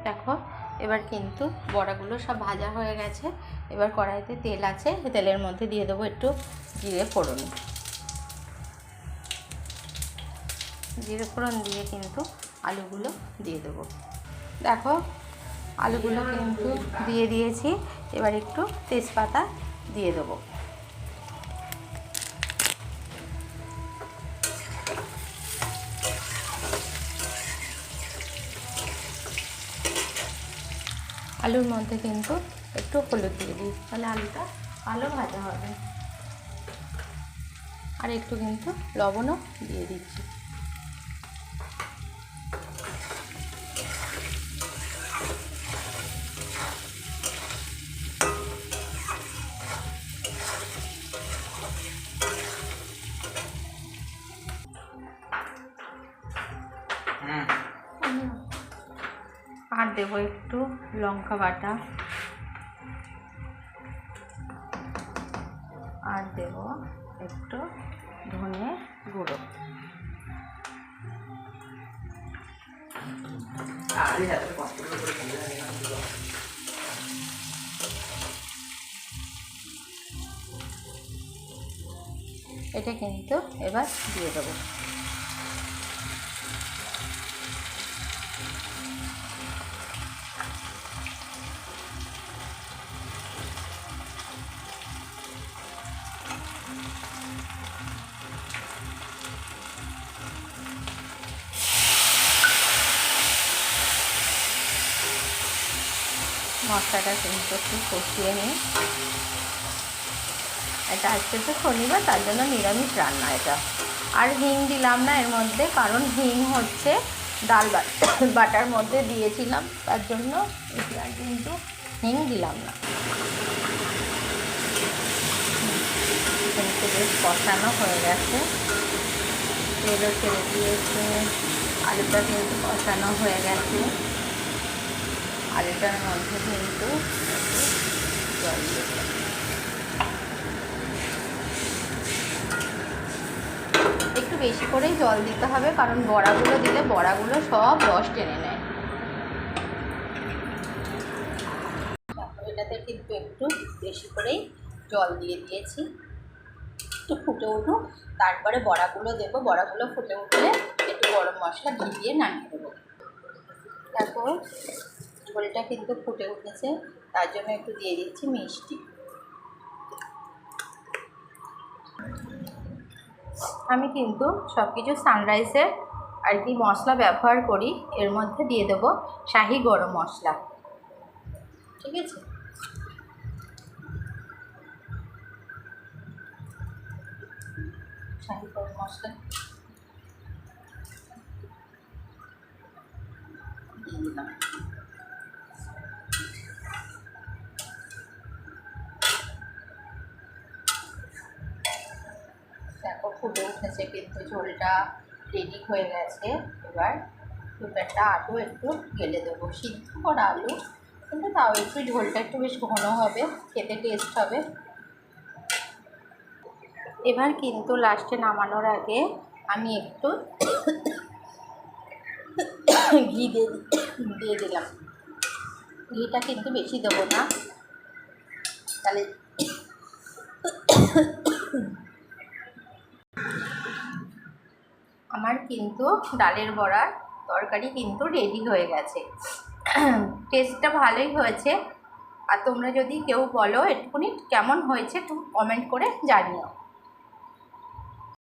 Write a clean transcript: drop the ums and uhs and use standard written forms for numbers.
দেখো এবার কিন্তু বড়াগুলো সব ভাজা হয়ে গেছে। এবার কড়াইতে তেল আছে, তেলের মধ্যে দিয়ে দেবো একটু জিরে ফোড়ন। জিরে ফোড়ন দিয়ে কিন্তু আলুগুলো দিয়ে দেবো। দেখো আলুগুলো কিন্তু দিয়ে দিয়েছি। এবার একটু তেজপাতা দিয়ে দেবো। আলুর মধ্যে কিন্তু একটু হলুদ দিয়ে দিই, তাহলে আলুটা ভালো ভাজা হবে। আর একটু কিন্তু লবণও দিয়ে দিচ্ছি। আর দেবো একটু লঙ্কা বাটা, আর দেব একটু ধনে গুঁড়ো। এটা কিন্তু এবার দিয়ে দেবো। মশলাটা কিন্তু একটু কষিয়ে নিই। এটা আজকে তো শনিবার, তার জন্য নিরামিষ রান্না এটা। আর হিং দিলাম না এর মধ্যে, কারণ হিং হচ্ছে ডাল বাটার মধ্যে দিয়েছিলাম, তার জন্য আর কিন্তু হিং দিলাম না। কিন্তু বেশ কষানো হয়ে গেছে, তেলও ছেড়ে দিয়েছে, আলুটা কিন্তু কষানো হয়ে গেছে। আলুটার মধ্যে কিন্তু জল দিতে, একটু বেশি করেই জল দিতে হবে, কারণ বড়াগুলো দিলে বড়াগুলো সব রস টেনে নেয়। এটাতে কিন্তু একটু বেশি করেই জল দিয়ে দিয়েছি। একটু ফুটে উঠুক, তারপরে বড়াগুলো দেবো। বড়াগুলো ফুটে উঠলে একটু গরম মশলা দিয়ে নামিয়ে দেবো। তারপর ঝোলটা কিন্তু ফুটে উঠেছে, তার জন্য একটু দিয়ে দিচ্ছি মিষ্টি। আমি কিন্তু সব কিছু সানরাইজের আর কি মশলা ব্যবহার করি। এর মধ্যে দিয়ে দেবো শাহি গরম মশলা, ঠিক আছে? শাহি গরম মশলা দিয়ে দিলাম। দেখো ফুটে উঠেছে কিন্তু ঝোলটা রেডি হয়ে গেছে। এবার দুটা আলু একটু গেলে দেবো, সিদ্ধ করা আলু, কিন্তু তাও একটু ঝোলটা একটু বেশ ঘন হবে, খেতে টেস্ট হবে। এবার কিন্তু লাস্টে নামানোর আগে আমি একটু ঘি দিয়ে দিলাম। ঘিটা কিন্তু বেশি দেবো না, তাহলে আমার কিন্তু ডালের বড়ার তরকারি কিন্তু রেডি হয়ে গেছে। টেস্টটা ভালোই হয়েছে। আর তোমরা যদি কেউ বলো একটুখানি কেমন হয়েছে একটু কমেন্ট করে জানিও।